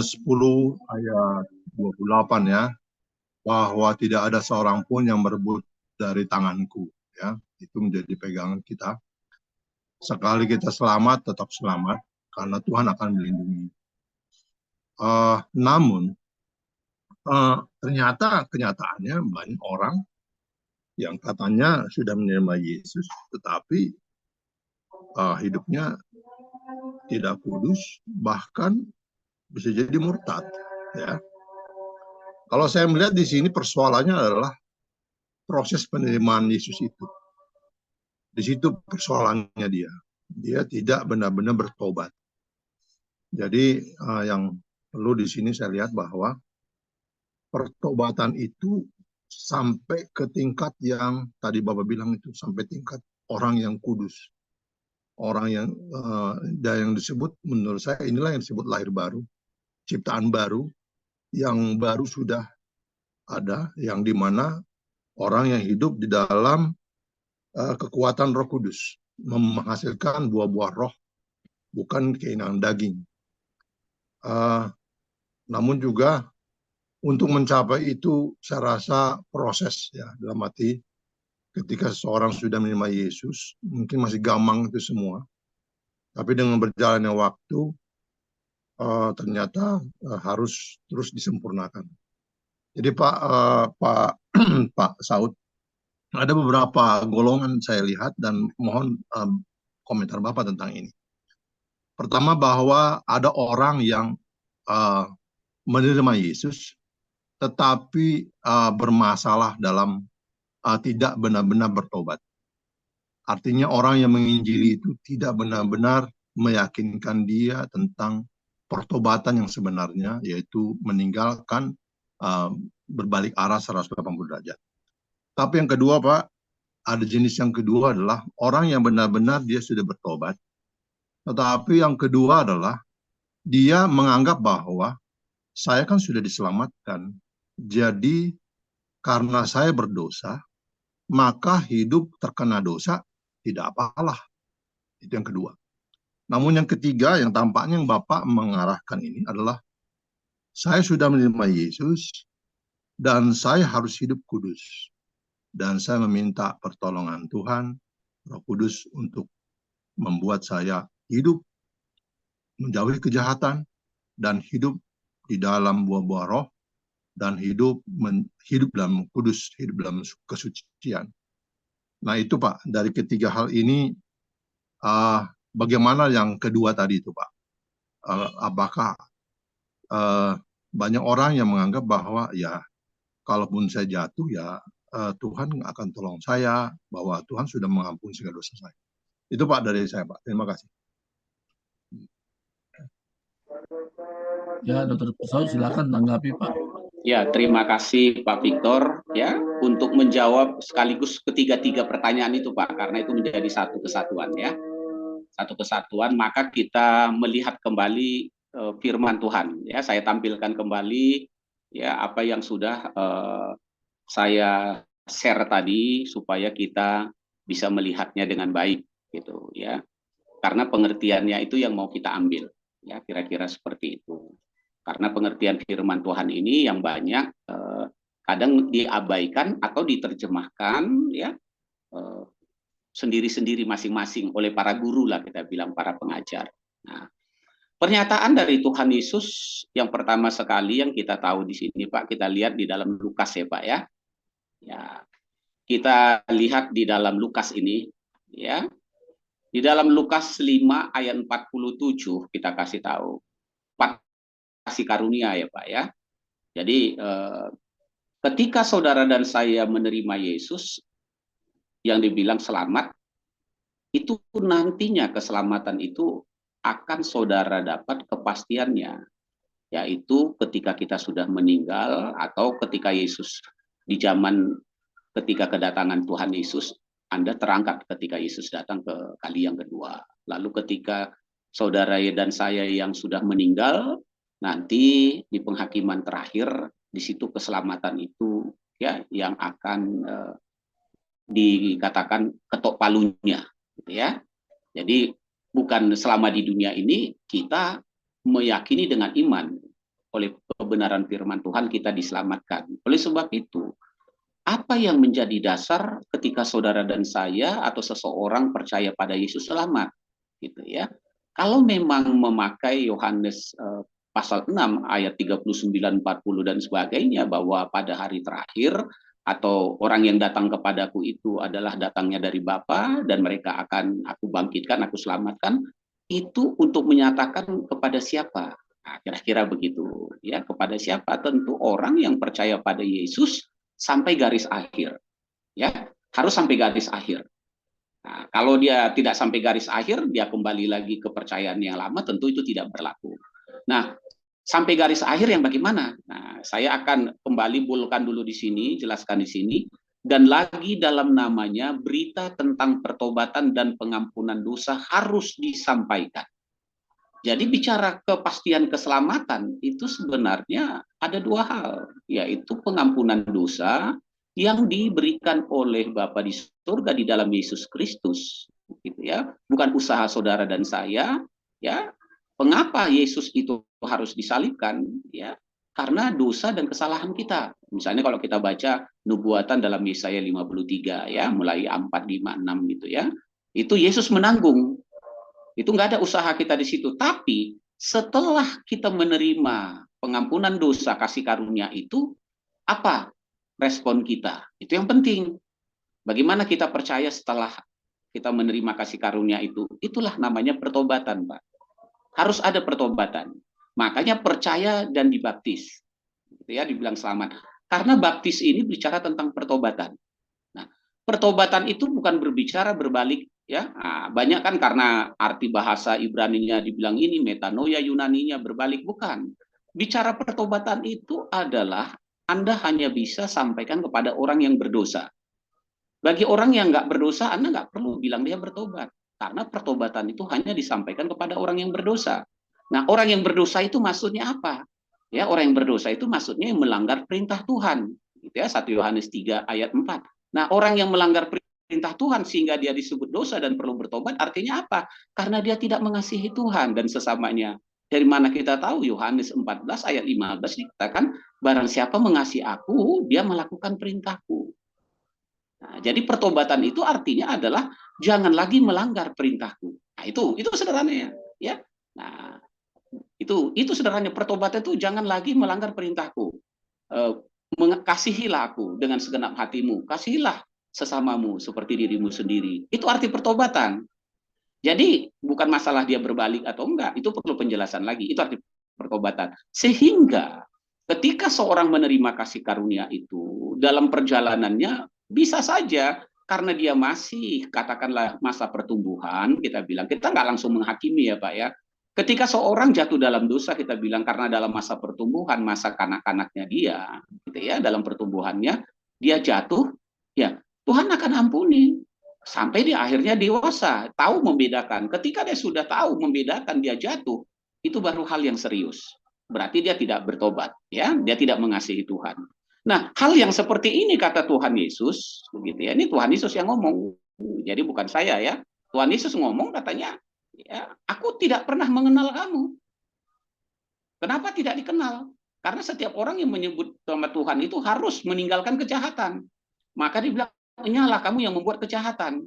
10 ayat 28 ya, bahwa tidak ada seorang pun yang merebut dari tanganku ya. Itu menjadi pegangan kita. Sekali kita selamat, tetap selamat karena Tuhan akan melindungi. Namun ternyata kenyataannya banyak orang yang katanya sudah menerima Yesus, tetapi hidupnya tidak kudus, bahkan bisa jadi murtad. Ya, kalau saya melihat di sini persoalannya adalah proses penerimaan Yesus itu. Di situ persoalannya dia. Dia tidak benar-benar bertobat. Jadi yang perlu di sini saya lihat bahwa pertobatan itu sampai ke tingkat yang tadi Bapak bilang itu, sampai tingkat orang yang kudus. Orang yang disebut, menurut saya inilah yang disebut lahir baru, ciptaan baru, yang baru sudah ada, yang dimana orang yang hidup di dalam kekuatan Roh Kudus, menghasilkan buah-buah roh, bukan keinginan daging. Namun juga untuk mencapai itu saya rasa proses ya, dalam arti ketika seseorang sudah menerima Yesus, mungkin masih gamang itu semua. Tapi dengan berjalannya waktu, ternyata harus terus disempurnakan. Jadi Pak Saud, ada beberapa golongan saya lihat dan mohon komentar Bapak tentang ini. Pertama, bahwa ada orang yang menerima Yesus, tetapi bermasalah dalam tidak benar-benar bertobat. Artinya orang yang menginjili itu tidak benar-benar meyakinkan dia tentang pertobatan yang sebenarnya, yaitu meninggalkan berbalik arah 180 derajat. Tapi yang kedua, Pak, ada jenis yang kedua adalah orang yang benar-benar dia sudah bertobat. Tetapi yang kedua adalah dia menganggap bahwa saya kan sudah diselamatkan. Jadi karena saya berdosa, maka hidup terkena dosa tidak apalah. Itu yang kedua. Namun yang ketiga, yang tampaknya yang Bapak mengarahkan ini adalah saya sudah menerima Yesus dan saya harus hidup kudus. Dan saya meminta pertolongan Tuhan, Roh Kudus, untuk membuat saya hidup menjauhi kejahatan dan hidup di dalam buah-buah roh dan hidup dalam kudus, hidup dalam kesucian. Nah itu Pak, dari ketiga hal ini bagaimana yang kedua tadi itu Pak? Apakah banyak orang yang menganggap bahwa ya kalaupun saya jatuh ya Tuhan akan tolong saya, bahwa Tuhan sudah mengampuni segala dosa saya. Itu Pak dari saya Pak. Terima kasih. Ya, Dr. Saud silakan tanggapi Pak. Ya, terima kasih Pak Victor ya untuk menjawab sekaligus ketiga-tiga pertanyaan itu Pak, karena itu menjadi satu kesatuan ya. Satu kesatuan, maka kita melihat kembali firman Tuhan ya. Saya tampilkan kembali ya apa yang sudah saya share tadi supaya kita bisa melihatnya dengan baik gitu ya. Karena pengertiannya itu yang mau kita ambil ya, kira-kira seperti itu. Karena pengertian firman Tuhan ini yang banyak kadang diabaikan atau diterjemahkan ya sendiri-sendiri masing-masing oleh para guru lah, kita bilang para pengajar. Nah, pernyataan dari Tuhan Yesus yang pertama sekali yang kita tahu di sini Pak, kita lihat di dalam Lukas ya Pak ya. Ya, kita lihat di dalam Lukas ini ya. Di dalam Lukas 5 ayat 47 kita kasih tahu. Kasih karunia ya Pak ya. Jadi ketika saudara dan saya menerima Yesus yang dibilang selamat, itu nantinya keselamatan itu akan saudara dapat kepastiannya, yaitu ketika kita sudah meninggal atau ketika Yesus di zaman ketika kedatangan Tuhan Yesus, Anda terangkat ketika Yesus datang ke kali yang kedua. Lalu ketika saudara dan saya yang sudah meninggal, nanti di penghakiman terakhir, di situ keselamatan itu ya yang akan dikatakan ketok palunya. Gitu ya. Jadi bukan selama di dunia ini kita meyakini dengan iman oleh kebenaran firman Tuhan kita diselamatkan. Oleh sebab itu, apa yang menjadi dasar ketika saudara dan saya atau seseorang percaya pada Yesus selamat? Gitu ya. Kalau memang memakai Yohanes pasal 6 ayat 39, 40 dan sebagainya, bahwa pada hari terakhir atau orang yang datang kepadaku itu adalah datangnya dari Bapa dan mereka akan aku bangkitkan, aku selamatkan, itu untuk menyatakan kepada siapa? Nah, kira-kira begitu ya, kepada siapa? Tentu orang yang percaya pada Yesus sampai garis akhir, ya, harus sampai garis akhir. Nah, kalau dia tidak sampai garis akhir, dia kembali lagi ke kepercayaan yang lama, tentu itu tidak berlaku. Nah, sampai garis akhir yang bagaimana? Nah, saya akan kembali bulkan dulu di sini, jelaskan di sini, dan lagi dalam namanya berita tentang pertobatan dan pengampunan dosa harus disampaikan. Jadi bicara kepastian keselamatan itu sebenarnya ada dua hal, yaitu pengampunan dosa yang diberikan oleh Bapa di surga di dalam Yesus Kristus, gitu ya. Bukan usaha saudara dan saya, ya. Mengapa Yesus itu harus disalibkan, ya? Karena dosa dan kesalahan kita. Misalnya kalau kita baca nubuatan dalam Yesaya 53 ya, mulai 4, 5, 6 gitu ya. Itu Yesus menanggung. Itu nggak ada usaha kita di situ. Tapi setelah kita menerima pengampunan dosa, kasih karunia itu, apa respon kita? Itu yang penting. Bagaimana kita percaya setelah kita menerima kasih karunia itu? Itulah namanya pertobatan, Pak. Harus ada pertobatan. Makanya percaya dan dibaptis. Gitu ya, dibilang selamat. Karena baptis ini bicara tentang pertobatan. Nah, pertobatan itu bukan berbicara berbalik, ya. Nah, banyak kan karena arti bahasa Ibraninya dibilang ini, metanoia Yunaninya berbalik, bukan. Bicara pertobatan itu adalah Anda hanya bisa sampaikan kepada orang yang berdosa. Bagi orang yang nggak berdosa, Anda nggak perlu bilang dia bertobat. Karena pertobatan itu hanya disampaikan kepada orang yang berdosa. Nah, orang yang berdosa itu maksudnya apa? Ya, orang yang berdosa itu maksudnya yang melanggar perintah Tuhan. Gitu ya, 1 Yohanes 3 ayat 4. Nah, orang yang melanggar perintah Tuhan sehingga dia disebut dosa dan perlu bertobat, artinya apa? Karena dia tidak mengasihi Tuhan dan sesamanya. Dari mana kita tahu? Yohanes 14 ayat 15 dikatakan, barang siapa mengasihi aku, dia melakukan perintahku. Nah, jadi pertobatan itu artinya adalah jangan lagi melanggar perintahku. Nah, itu sederhananya, ya. Nah, itu sederhananya, pertobatan itu jangan lagi melanggar perintahku. Kasihilah aku dengan segenap hatimu, kasihilah sesamamu seperti dirimu sendiri. Itu arti pertobatan. Jadi bukan masalah dia berbalik atau enggak, itu perlu penjelasan lagi. Itu arti pertobatan. Sehingga ketika seorang menerima kasih karunia itu dalam perjalanannya bisa saja karena dia masih katakanlah masa pertumbuhan, kita bilang kita nggak langsung menghakimi ya Pak ya. Ketika seorang jatuh dalam dosa, kita bilang karena dalam masa pertumbuhan, masa kanak-kanaknya dia, gitu ya, dalam pertumbuhannya dia jatuh, ya Tuhan akan ampuni sampai dia akhirnya dewasa, tahu membedakan. Ketika dia sudah tahu membedakan, dia jatuh, itu baru hal yang serius. Berarti dia tidak bertobat, ya, dia tidak mengasihi Tuhan. Nah, hal yang seperti ini kata Tuhan Yesus, begitu ya. Ini Tuhan Yesus yang ngomong, jadi bukan saya ya. Tuhan Yesus ngomong katanya, ya, aku tidak pernah mengenal kamu. Kenapa tidak dikenal? Karena setiap orang yang menyebut nama Tuhan itu harus meninggalkan kejahatan. Maka dibilang, nyalah kamu yang membuat kejahatan.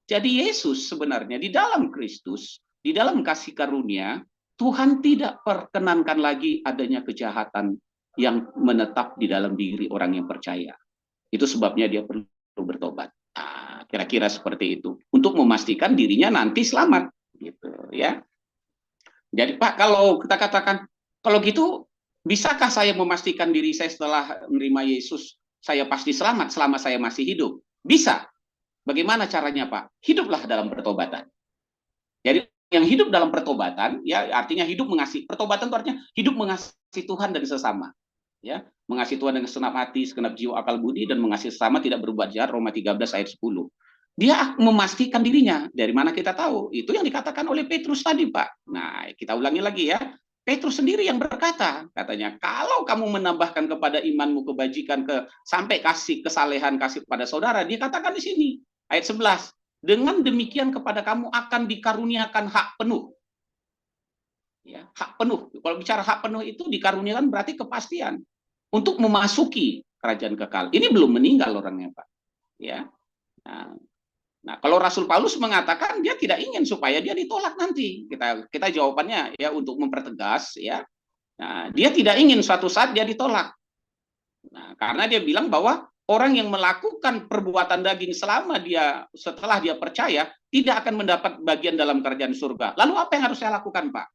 Jadi Yesus sebenarnya di dalam Kristus, di dalam kasih karunia, Tuhan tidak perkenankan lagi adanya kejahatan yang menetap di dalam diri orang yang percaya. Itu sebabnya dia perlu bertobat. Nah, kira-kira seperti itu. Untuk memastikan dirinya nanti selamat. Gitu ya. Jadi Pak, kalau kita katakan, kalau gitu, bisakah saya memastikan diri saya setelah menerima Yesus, saya pasti selamat selama saya masih hidup? Bisa. Bagaimana caranya Pak? Hiduplah dalam pertobatan. Jadi yang hidup dalam pertobatan, ya artinya hidup mengasihi. Pertobatan itu artinya hidup mengasihi Tuhan dan sesama. Ya, mengasihi Tuhan dengan segenap hati, segenap jiwa, akal budi, dan mengasihi sesama tidak berbuat jahat, Roma 13 ayat 10. Dia memastikan dirinya. Dari mana kita tahu? Itu yang dikatakan oleh Petrus tadi, Pak. Nah, kita ulangi lagi ya. Petrus sendiri yang berkata, katanya, kalau kamu menambahkan kepada imanmu kebajikan sampai kasih kesalehan kasih kepada saudara, dia katakan di sini, ayat 11, dengan demikian kepada kamu akan dikaruniakan hak penuh. Ya, hak penuh. Kalau bicara hak penuh itu dikaruniakan berarti kepastian untuk memasuki kerajaan kekal. Ini belum meninggal orangnya, Pak. Ya. Nah, kalau Rasul Paulus mengatakan dia tidak ingin supaya dia ditolak nanti. Kita jawabannya ya untuk mempertegas ya. Nah, dia tidak ingin suatu saat dia ditolak. Nah, karena dia bilang bahwa orang yang melakukan perbuatan daging setelah dia percaya tidak akan mendapat bagian dalam kerajaan surga. Lalu apa yang harus saya lakukan, Pak?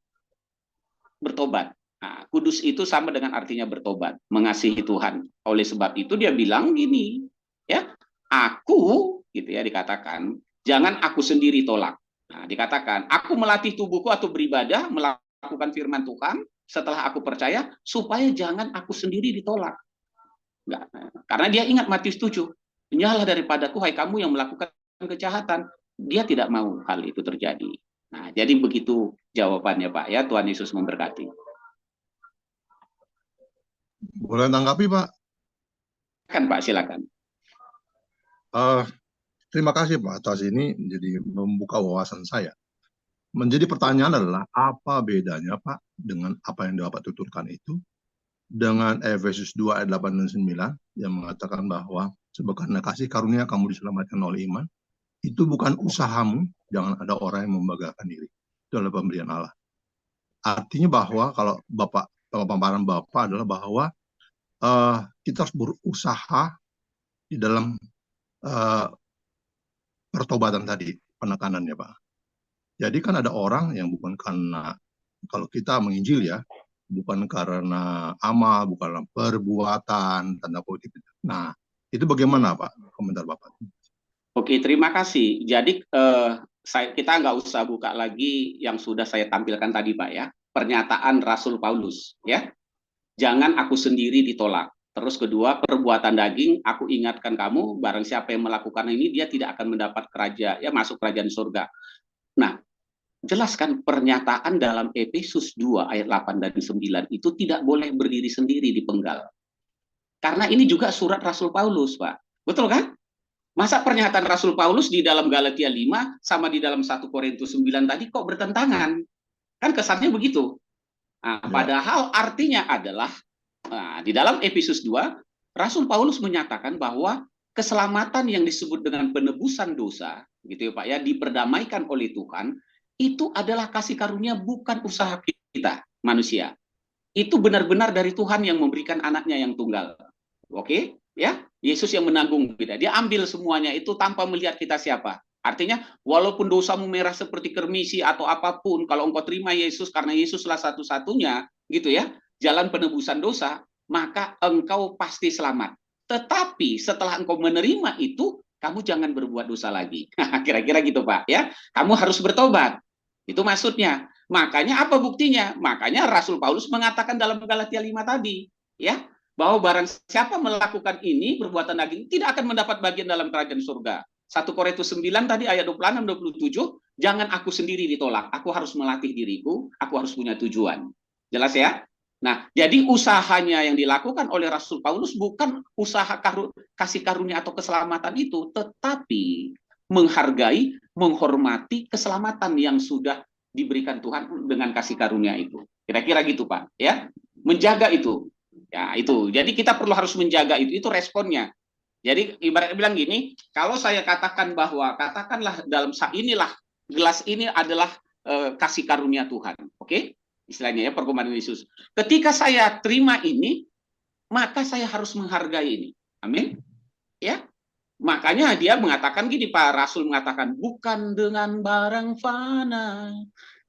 Bertobat. Nah, kudus itu sama dengan artinya bertobat, mengasihi Tuhan. Oleh sebab itu dia bilang gini, ya, aku gitu ya dikatakan, jangan aku sendiri tolak. Nah, dikatakan, aku melatih tubuhku atau beribadah, melakukan firman Tuhan setelah aku percaya supaya jangan aku sendiri ditolak. Enggak. Karena dia ingat Matius 7. Nyala daripadaku hai kamu yang melakukan kejahatan. Dia tidak mau hal itu terjadi. Nah, jadi begitu jawabannya, Pak ya. Tuhan Yesus memberkati. Boleh tanggapi, Pak? Kan, Pak, silakan. Terima kasih, Pak, atas ini jadi membuka wawasan saya. Menjadi pertanyaan adalah apa bedanya, Pak, dengan apa yang Bapak tuturkan itu dengan Efesus 2 ayat 8 dan 9 yang mengatakan bahwa sebab karena kasih karunia kamu diselamatkan oleh iman. Itu bukan usahamu, jangan ada orang yang membanggakan diri. Itu adalah pemberian Allah. Artinya bahwa kalau pemaparan Bapak adalah bahwa kita harus berusaha di dalam pertobatan tadi, penekanannya, Pak. Jadi kan ada orang yang bukan karena, kalau kita menginjil ya, bukan karena amal, bukan karena perbuatan, tanda kutip. Nah, itu bagaimana, Pak, komentar Bapak? Oke, terima kasih. Jadi kita nggak usah buka lagi yang sudah saya tampilkan tadi, Pak ya. Pernyataan Rasul Paulus, ya. Jangan aku sendiri ditolak. Terus kedua, perbuatan daging, aku ingatkan kamu, barang siapa yang melakukan ini, dia tidak akan mendapat masuk kerajaan surga. Nah, jelaskan pernyataan dalam Efesus 2 ayat 8 dan 9 itu tidak boleh berdiri sendiri di penggal. Karena ini juga surat Rasul Paulus, Pak. Betul kan? Masa pernyataan Rasul Paulus di dalam Galatia 5 sama di dalam 1 Korintus 9 tadi kok bertentangan? Kan kesannya begitu. Nah, padahal artinya adalah di dalam Efesus 2 Rasul Paulus menyatakan bahwa keselamatan yang disebut dengan penebusan dosa, gitu ya Pak ya, diperdamaikan oleh Tuhan, itu adalah kasih karunia bukan usaha kita manusia. Itu benar-benar dari Tuhan yang memberikan anaknya yang tunggal. Oke, ya. Yesus yang menanggung kita. Dia ambil semuanya itu tanpa melihat kita siapa. Artinya, walaupun dosamu merah seperti kermisi atau apapun, kalau engkau terima Yesus karena Yesuslah satu-satunya, gitu ya, jalan penebusan dosa, maka engkau pasti selamat. Tetapi setelah engkau menerima itu, kamu jangan berbuat dosa lagi. Kira-kira gitu, Pak. Ya, kamu harus bertobat. Itu maksudnya. Makanya apa buktinya? Makanya Rasul Paulus mengatakan dalam Galatia 5 tadi, ya, bahwa barang siapa melakukan ini perbuatan daging tidak akan mendapat bagian dalam kerajaan surga. 1 Korintus 9 tadi ayat 26-27, jangan aku sendiri ditolak, aku harus melatih diriku, aku harus punya tujuan. Jelas ya? Nah, jadi usahanya yang dilakukan oleh Rasul Paulus bukan usaha kasih karunia atau keselamatan itu, tetapi menghargai, menghormati keselamatan yang sudah diberikan Tuhan dengan kasih karunia itu. Kira-kira gitu, Pak, ya. Menjaga itu. Ya, itu. Jadi kita perlu harus menjaga itu responnya. Jadi ibaratnya bilang gini, kalau saya katakan bahwa katakanlah dalam inilah gelas ini adalah kasih karunia Tuhan. Oke? Istilahnya ya perkemahan Yesus. Ketika saya terima ini, maka saya harus menghargai ini. Amin. Ya. Makanya dia mengatakan gini, Pak Rasul mengatakan, bukan dengan barang fana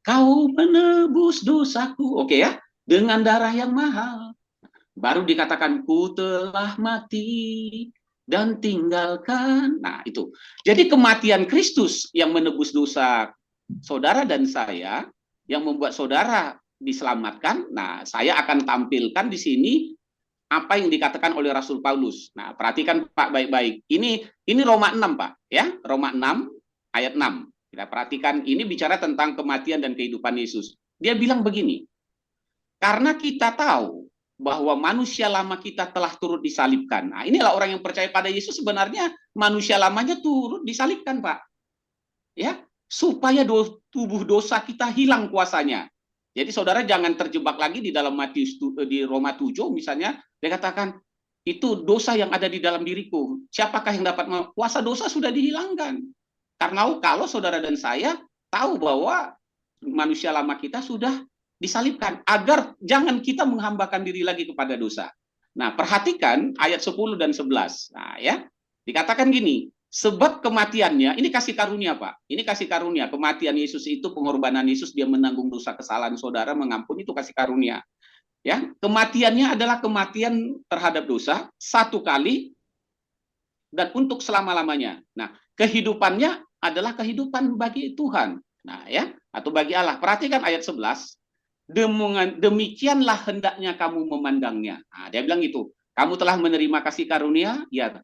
kau menebus dosaku. Oke ya, dengan darah yang mahal. Baru dikatakan ku telah mati dan tinggalkan. Nah, itu. Jadi kematian Kristus yang menebus dosa saudara dan saya, yang membuat saudara diselamatkan. Nah, saya akan tampilkan di sini apa yang dikatakan oleh Rasul Paulus. Nah, perhatikan Pak baik-baik. Ini Roma 6, Pak, ya. Roma 6 ayat 6. Kita perhatikan ini bicara tentang kematian dan kehidupan Yesus. Dia bilang begini. Karena kita tahu bahwa manusia lama kita telah turut disalibkan. Nah, inilah orang yang percaya pada Yesus sebenarnya manusia lamanya turut disalibkan, Pak. Ya, supaya tubuh dosa kita hilang kuasanya. Jadi saudara jangan terjebak lagi di dalam di Roma 7 misalnya, dia katakan itu dosa yang ada di dalam diriku. Siapakah yang dapat kuasa dosa sudah dihilangkan. Karena kalau saudara dan saya tahu bahwa manusia lama kita sudah disalibkan agar jangan kita menghambakan diri lagi kepada dosa. Nah, perhatikan ayat 10 dan 11. Nah, ya. Dikatakan gini, sebab kematiannya, ini kasih karunia, Pak. Ini kasih karunia. Kematian Yesus itu, pengorbanan Yesus, dia menanggung dosa kesalahan saudara, mengampuni, itu kasih karunia. Ya, kematiannya adalah kematian terhadap dosa satu kali dan untuk selama-lamanya. Nah, kehidupannya adalah kehidupan bagi Tuhan. Nah, ya, atau bagi Allah. Perhatikan ayat 11. Demikianlah hendaknya kamu memandangnya. Nah, dia bilang gitu. Kamu telah menerima kasih karunia? Ya.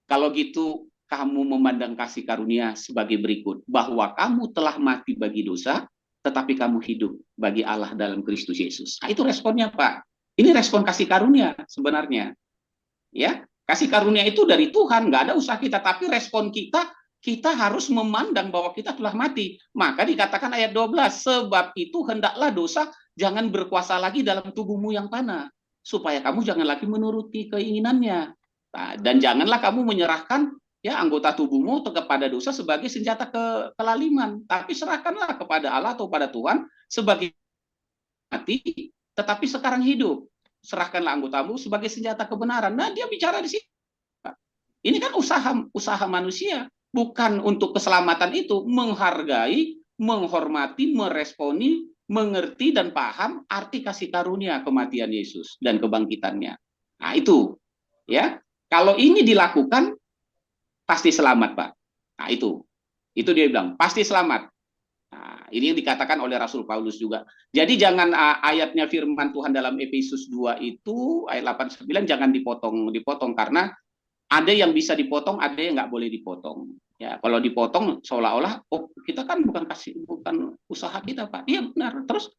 Kalau gitu, kamu memandang kasih karunia sebagai berikut. Bahwa kamu telah mati bagi dosa, tetapi kamu hidup bagi Allah dalam Kristus Yesus. Nah, itu responnya, Pak. Ini respon kasih karunia sebenarnya. Ya, kasih karunia itu dari Tuhan, nggak ada usaha kita. Tapi respon kita, kita harus memandang bahwa kita telah mati. Maka dikatakan ayat 12, sebab itu hendaklah dosa jangan berkuasa lagi dalam tubuhmu yang fana, supaya kamu jangan lagi menuruti keinginannya. Nah, dan janganlah kamu menyerahkan ya anggota tubuhmu kepada dosa sebagai senjata kelaliman, tapi serahkanlah kepada Allah atau pada Tuhan sebagai mati, tetapi sekarang hidup. Serahkanlah anggotamu sebagai senjata kebenaran. Nah, dia bicara di sini. Ini kan usaha manusia, bukan untuk keselamatan itu, menghargai, menghormati, meresponi, mengerti dan paham arti kasih karunia kematian Yesus dan kebangkitannya. Nah, itu ya. Kalau ini dilakukan pasti selamat, Pak. Nah, itu dia bilang pasti selamat. Nah, ini yang dikatakan oleh Rasul Paulus juga. Jadi jangan ayatnya firman Tuhan dalam Efesus 2 itu ayat 8-9 jangan dipotong karena ada yang bisa dipotong, ada yang nggak boleh dipotong. Ya, kalau dipotong seolah-olah oh kita kan bukan usaha kita, Pak. Iya benar. Terus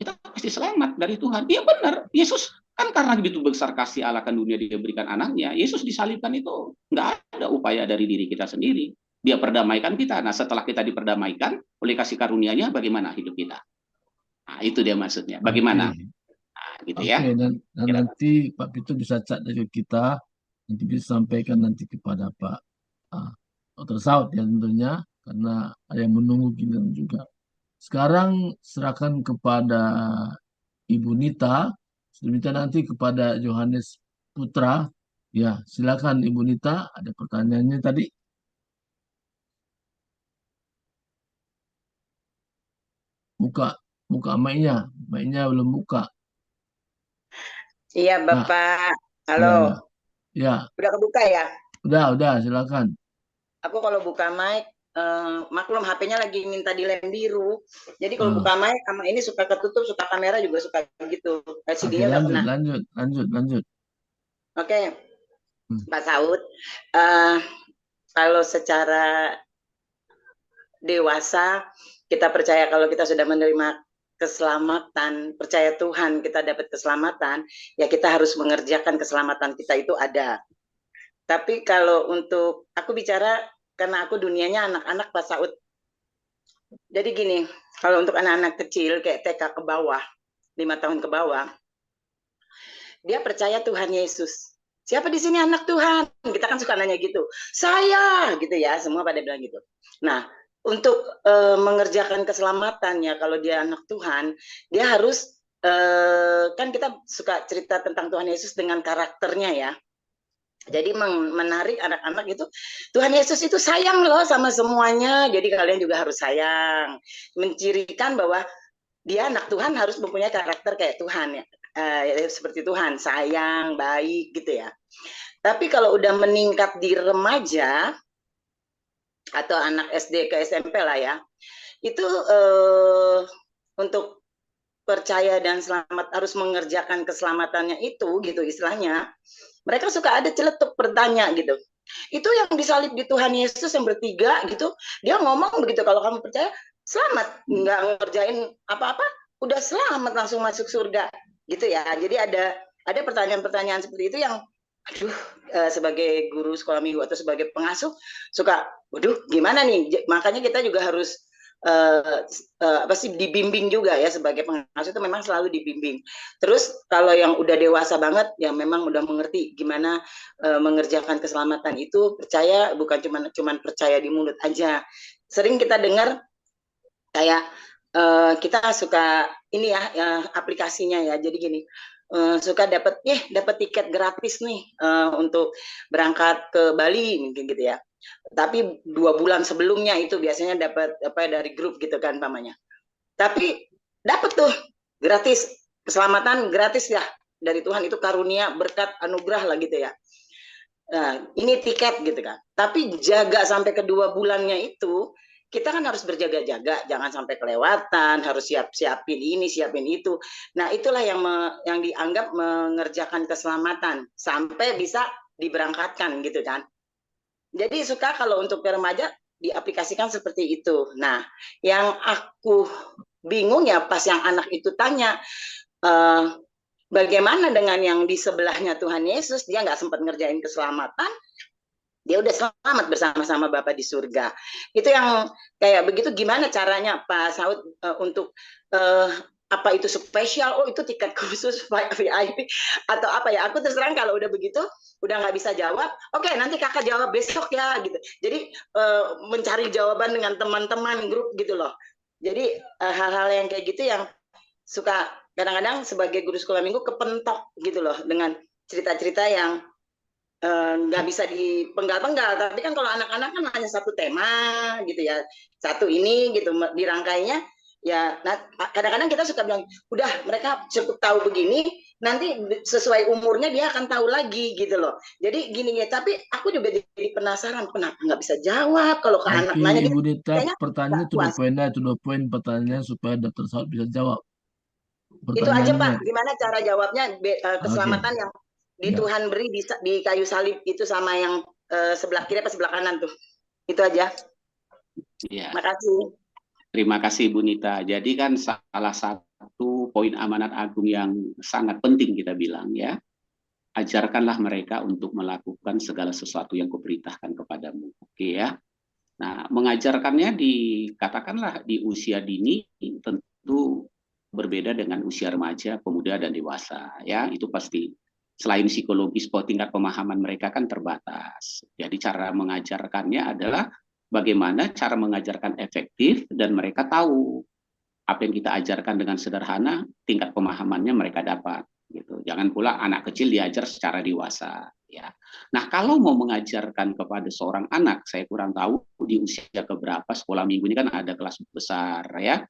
kita pasti selamat dari Tuhan. Iya benar. Yesus kan karena begitu besar kasih Allah kan dunia dia berikan anaknya. Yesus disalibkan itu nggak ada upaya dari diri kita sendiri. Dia perdamaikan kita. Nah, setelah kita diperdamaikan oleh kasih karunia-Nya, bagaimana hidup kita? Nah, itu dia maksudnya. Bagaimana? Nah, gitu ya. Dan nanti Pak Pito bisa chat dari kita, nanti bisa sampaikan nanti kepada Pak Dr. Saud ya tentunya, karena ada yang menunggu giliran juga. Sekarang serahkan kepada Ibu Nita, Nita nanti kepada Yohanes Putra. Ya, silakan Ibu Nita, ada pertanyaannya tadi. Buka mic-nya belum buka. Iya, Bapak. Halo. Ya. Udah kebuka ya? Udah, silakan. Aku kalau buka mic, maklum HP-nya lagi minta dilem biru. Jadi kalau buka mic sama ini suka ketutup, suka kamera juga suka gitu. Oke, lanjut. Oke. Pak Saud, kalau secara dewasa kita percaya kalau kita sudah menerima keselamatan, percaya Tuhan kita dapat keselamatan, ya kita harus mengerjakan keselamatan kita itu ada. Tapi kalau untuk, aku bicara karena aku dunianya anak-anak Pak Saud. Jadi gini, kalau untuk anak-anak kecil kayak TK ke bawah, 5 tahun ke bawah, dia percaya Tuhan Yesus. Siapa di sini anak Tuhan? Kita kan suka nanya gitu. Saya, gitu ya, semua pada bilang gitu. Nah, untuk mengerjakan keselamatan ya, kalau dia anak Tuhan, dia harus, kan kita suka cerita tentang Tuhan Yesus dengan karakternya ya. Jadi menarik anak-anak itu, Tuhan Yesus itu sayang loh sama semuanya, jadi kalian juga harus sayang. Mencirikan bahwa dia anak Tuhan harus mempunyai karakter kayak Tuhan ya. Seperti Tuhan, sayang, baik gitu ya. Tapi kalau udah meningkat di remaja atau anak SD ke SMP lah ya, itu untuk percaya dan selamat harus mengerjakan keselamatannya itu gitu istilahnya. Mereka suka ada celetuk bertanya gitu. Itu yang disalib di Tuhan Yesus yang bertiga gitu, dia ngomong begitu, kalau kamu percaya selamat, nggak ngerjain apa-apa, udah selamat langsung masuk surga. Gitu ya. Jadi ada pertanyaan-pertanyaan seperti itu yang sebagai guru sekolah minggu atau sebagai pengasuh suka, waduh gimana nih? Makanya kita juga harus apa sih, dibimbing juga ya, sebagai pengasuh itu memang selalu dibimbing. Terus kalau yang udah dewasa banget ya memang udah mengerti gimana mengerjakan keselamatan itu, percaya bukan cuman percaya di mulut aja. Sering kita dengar kayak kita suka ini ya, aplikasinya ya. Jadi gini, suka dapat tiket gratis nih untuk berangkat ke Bali gitu ya. Tapi 2 bulan sebelumnya itu biasanya dapat apa dari grup gitu kan pamannya. Tapi dapat tuh gratis, keselamatan gratis ya dari Tuhan, itu karunia, berkat, anugerah lah gitu ya. Nah, ini tiket gitu kan. Tapi jaga sampai kedua bulannya itu, kita kan harus berjaga-jaga, jangan sampai kelewatan, harus siapin ini, siapin itu. Nah, itulah yang dianggap mengerjakan keselamatan sampai bisa diberangkatkan gitu kan. Jadi suka kalau untuk remaja diaplikasikan seperti itu. Nah, yang aku bingung ya pas yang anak itu tanya, bagaimana dengan yang di sebelahnya Tuhan Yesus, dia nggak sempat ngerjain keselamatan, dia udah selamat bersama-sama Bapa di surga. Itu yang kayak begitu, gimana caranya Pak Saud untuk apa itu spesial, oh itu tiket khusus VIP atau apa ya. Aku terus terang kalau udah begitu udah nggak bisa jawab, oke nanti kakak jawab besok ya gitu. Jadi mencari jawaban dengan teman-teman grup gitu loh. Jadi hal-hal yang kayak gitu yang suka kadang-kadang sebagai guru sekolah minggu kepentok gitu loh dengan cerita-cerita yang nggak bisa dipenggal-penggal. Tapi kan kalau anak-anak kan hanya satu tema gitu ya, satu ini gitu dirangkainya ya. Nah, kadang-kadang kita suka bilang udah mereka cukup tahu begini, nanti sesuai umurnya dia akan tahu lagi gitu loh. Jadi gini ya, tapi aku juga jadi penasaran kenapa nggak bisa jawab kalau ke anak Oke, nanya Ibu gitu. Nita, Kayaknya pertanyaannya itu 2 puas. poin, itu 2 poin pertanyaannya supaya Dr. Saud bisa jawab. Itu aja Pertanyaannya, Pak, gimana cara jawabnya oke, keselamatan yang di ya. Tuhan beri di kayu salib itu sama yang sebelah kiri apa sebelah kanan tuh. Itu aja. Ya, Makasih. terima kasih Bu Nita. Jadi kan salah satu poin amanat agung yang sangat penting kita bilang ya, ajarkanlah mereka untuk melakukan segala sesuatu yang kuperintahkan kepadamu. Oke ya. Nah, mengajarkannya katakanlah di usia dini tentu berbeda dengan usia remaja, pemuda dan dewasa ya, itu pasti. Selain psikologis, tingkat pemahaman mereka kan terbatas. Jadi cara mengajarkannya adalah bagaimana cara mengajarkan efektif dan mereka tahu apa yang kita ajarkan dengan sederhana, tingkat pemahamannya mereka dapat. Gitu. Jangan pula anak kecil diajar secara dewasa. Ya. Nah, kalau mau mengajarkan kepada seorang anak, saya kurang tahu di usia keberapa sekolah minggu ini kan ada kelas besar ya.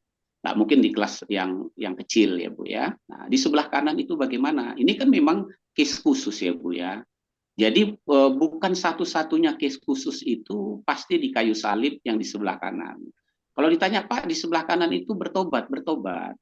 Nah, mungkin di kelas yang kecil ya Bu ya. Nah, di sebelah kanan itu bagaimana? Ini kan memang case khusus ya Bu ya. Jadi bukan satu-satunya case khusus itu pasti di kayu salib yang di sebelah kanan. Kalau ditanya Pak di sebelah kanan itu bertobat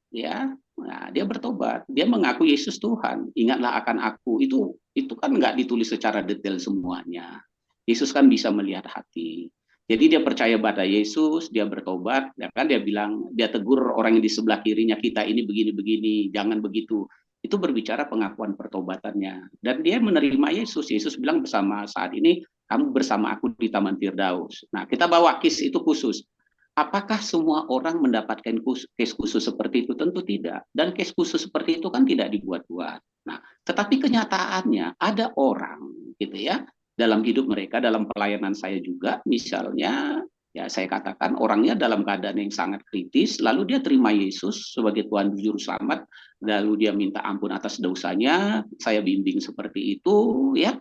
ya. Nah, dia bertobat, dia mengaku Yesus Tuhan. Ingatlah akan aku. Itu kan nggak ditulis secara detail semuanya. Yesus kan bisa melihat hati. Jadi dia percaya pada Yesus, dia bertobat, ya kan dia bilang, dia tegur orang yang di sebelah kirinya, kita ini begini-begini, jangan begitu. Itu berbicara pengakuan pertobatannya. Dan dia menerima Yesus. Yesus bilang bersama saat ini, kamu bersama aku di Taman Firdaus. Nah, kita bawa kisah itu khusus. Apakah semua orang mendapatkan case khusus seperti itu? Tentu tidak. Dan case khusus seperti itu kan tidak dibuat-buat. Nah, tetapi kenyataannya ada orang gitu ya, dalam hidup mereka, dalam pelayanan saya juga, misalnya ya saya katakan orangnya dalam keadaan yang sangat kritis, lalu dia terima Yesus sebagai Tuhan Juru Selamat, lalu dia minta ampun atas dosanya, saya bimbing seperti itu ya.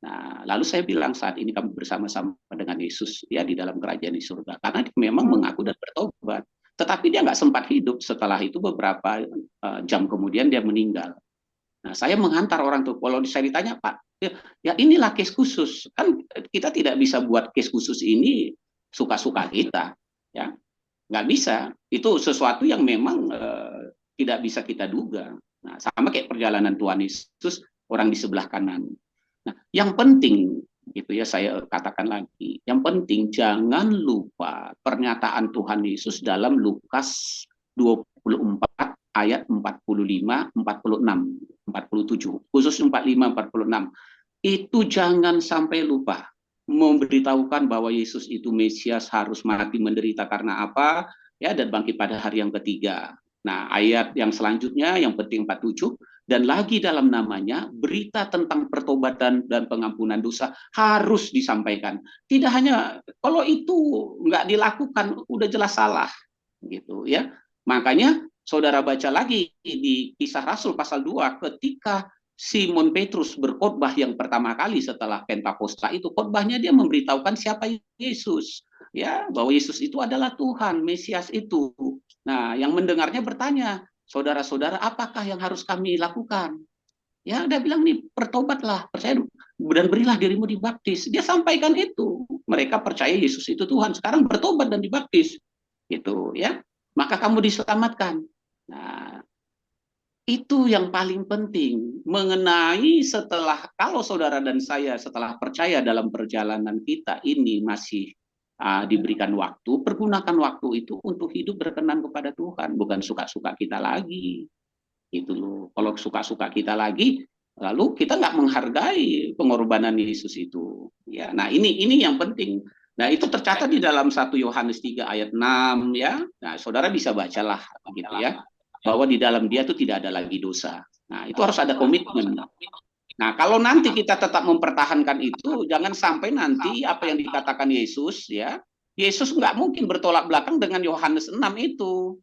Nah, lalu saya bilang saat ini kamu bersama-sama dengan Yesus ya di dalam kerajaan di surga, karena dia memang mengaku dan bertobat. Tetapi dia nggak sempat hidup. Setelah itu beberapa jam kemudian dia meninggal. Nah, saya menghantar orang tuh. Kalau saya ditanya Pak, ya inilah case khusus. Kan kita tidak bisa buat case khusus ini suka-suka kita, ya nggak bisa. Itu sesuatu yang memang tidak bisa kita duga. Nah, sama kayak perjalanan Tuhan Yesus orang di sebelah kanan. Nah, yang penting gitu ya saya katakan lagi, yang penting jangan lupa pernyataan Tuhan Yesus dalam Lukas 24 ayat 45, 46, 47, khusus 45, 46. Itu jangan sampai lupa memberitahukan bahwa Yesus itu Mesias, harus mati menderita karena apa? ya, dan bangkit pada hari yang ketiga. Nah, ayat yang selanjutnya yang penting 47, dan lagi dalam namanya berita tentang pertobatan dan pengampunan dosa harus disampaikan. Tidak hanya kalau itu nggak dilakukan udah jelas salah gitu ya. Makanya saudara baca lagi di Kisah Rasul pasal 2 ketika Simon Petrus berkhotbah yang pertama kali setelah Pentakosta itu, khotbahnya dia memberitahukan siapa Yesus, ya, bahwa Yesus itu adalah Tuhan, Mesias itu. Nah, yang mendengarnya bertanya, saudara-saudara, apakah yang harus kami lakukan? Ya, dia bilang nih, bertobatlah, percaya dan berilah dirimu dibaptis. Dia sampaikan itu. Mereka percaya Yesus itu Tuhan. Sekarang bertobat dan dibaptis. Gitu ya. Maka kamu diselamatkan. Nah, itu yang paling penting mengenai setelah kalau saudara dan saya setelah percaya dalam perjalanan kita ini masih diberikan waktu, pergunakan waktu itu untuk hidup berkenan kepada Tuhan, bukan suka-suka kita lagi. Itu loh. Kalau suka-suka kita lagi, lalu kita nggak menghargai pengorbanan Yesus itu. Ya, nah ini yang penting. Nah, itu tercatat di dalam 1 Yohanes 3 ayat 6 ya. Nah, saudara bisa bacalah gitu ya. Bahwa di dalam dia itu tidak ada lagi dosa. Nah, itu harus ada komitmen. Nah, kalau nanti kita tetap mempertahankan itu, jangan sampai nanti apa yang dikatakan Yesus, ya, Yesus nggak mungkin bertolak belakang dengan Yohanes 6 itu.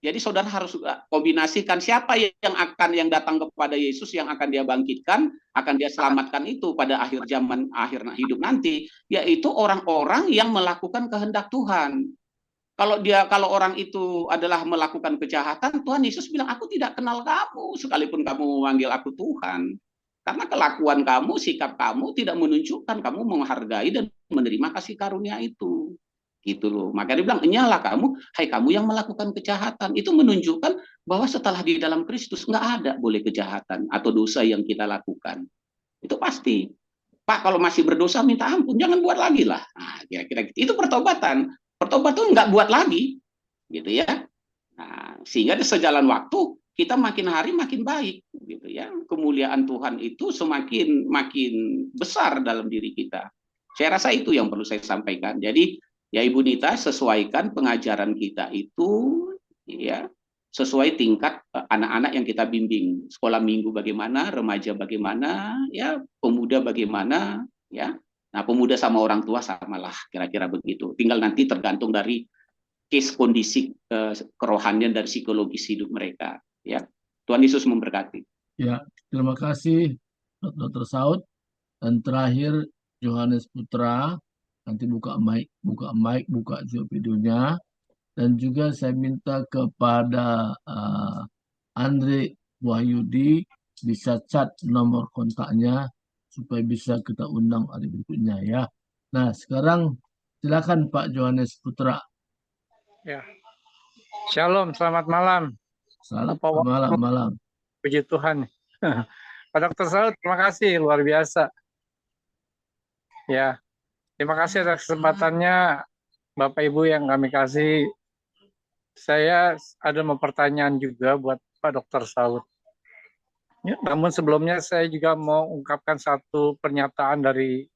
Jadi saudara harus kombinasikan siapa yang datang kepada Yesus, yang akan dia bangkitkan, akan dia selamatkan itu pada akhir zaman, akhir hidup nanti, yaitu orang-orang yang melakukan kehendak Tuhan. Kalau orang itu adalah melakukan kejahatan, Tuhan Yesus bilang, aku tidak kenal kamu, sekalipun kamu memanggil aku Tuhan. Karena kelakuan kamu, sikap kamu tidak menunjukkan kamu menghargai dan menerima kasih karunia itu. Gitu loh. Maka dia bilang, enyalah kamu, hai kamu yang melakukan kejahatan. Itu menunjukkan bahwa setelah di dalam Kristus, nggak ada boleh kejahatan atau dosa yang kita lakukan. Itu pasti. Pak, kalau masih berdosa, minta ampun, jangan buat lagi lah. Nah, kira-kira gitu. Itu pertobatan. Pertobat tuh nggak buat lagi, gitu ya. Nah, sehingga sejalan waktu kita makin hari makin baik, gitu ya. Kemuliaan Tuhan itu semakin besar dalam diri kita. Saya rasa itu yang perlu saya sampaikan. Jadi ya Ibu Nita, sesuaikan pengajaran kita itu, ya, sesuai tingkat anak-anak yang kita bimbing. Sekolah minggu bagaimana, remaja bagaimana, ya, pemuda bagaimana, ya. Nah, pemuda sama orang tua samalah, kira-kira begitu. Tinggal nanti tergantung dari case kondisi kerohanian dan psikologis hidup mereka. Ya, Tuhan Yesus memberkati. Ya, terima kasih Dr. Saud. Dan terakhir Yohanes Putra, nanti buka mic, buka juga videonya. Dan juga saya minta kepada Andre Wahyudi bisa chat nomor kontaknya supaya bisa kita undang hari berikutnya ya. Nah, sekarang silakan Pak Yohanes Putra. Ya. Shalom, selamat malam. Selamat malam. Puji Tuhan. Pak Dr. Saud, terima kasih, luar biasa. Ya, terima kasih atas kesempatannya, Bapak Ibu yang kami kasih. Saya ada pertanyaan juga buat Pak Dr. Saud. Ya, namun sebelumnya saya juga mau ungkapkan satu pernyataan dari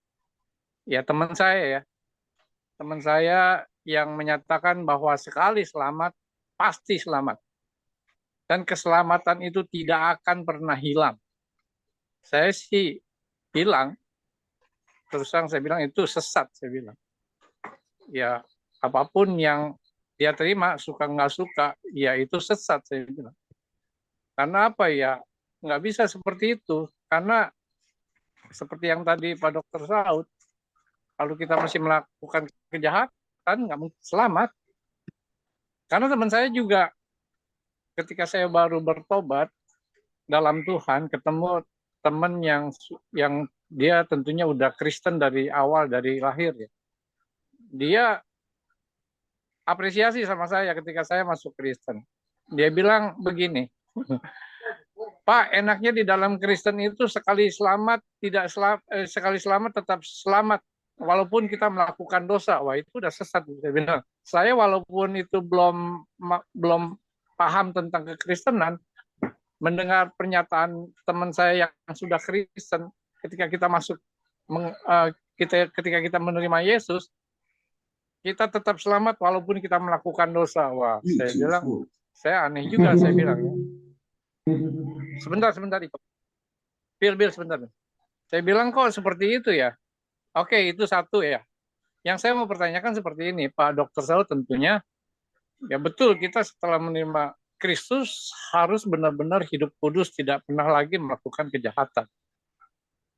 teman saya ya. Teman saya yang menyatakan bahwa sekali selamat, pasti selamat. Dan keselamatan itu tidak akan pernah hilang. Saya sih bilang, terus terang saya bilang itu sesat, saya bilang. Ya, apapun yang dia terima, suka nggak suka, ya itu sesat, saya bilang. Karena apa ya? Nggak bisa seperti itu. Karena seperti yang tadi Pak Dr. Saud, kalau kita masih melakukan kejahatan, nggak mungkin selamat. Karena teman saya juga, ketika saya baru bertobat dalam Tuhan, ketemu teman yang dia tentunya udah Kristen dari awal, dari lahir ya. Dia apresiasi sama saya ketika saya masuk Kristen. Dia bilang begini, Pak, enaknya di dalam Kristen itu sekali selamat sekali selamat tetap selamat walaupun kita melakukan dosa. Wah, itu udah sesat. Saya bilang, saya walaupun itu belum paham tentang kekristenan, mendengar pernyataan teman saya yang sudah Kristen, ketika kita masuk ketika kita menerima Yesus, kita tetap selamat walaupun kita melakukan dosa. Wah, saya bilang, saya aneh juga, saya bilang. Ya. Sebentar, itu. Bill, sebentar. Saya bilang kok seperti itu ya. Oke, itu satu ya. Yang saya mau pertanyakan seperti ini, Pak Dr. Saud tentunya, ya betul kita setelah menerima Kristus harus benar-benar hidup kudus, tidak pernah lagi melakukan kejahatan.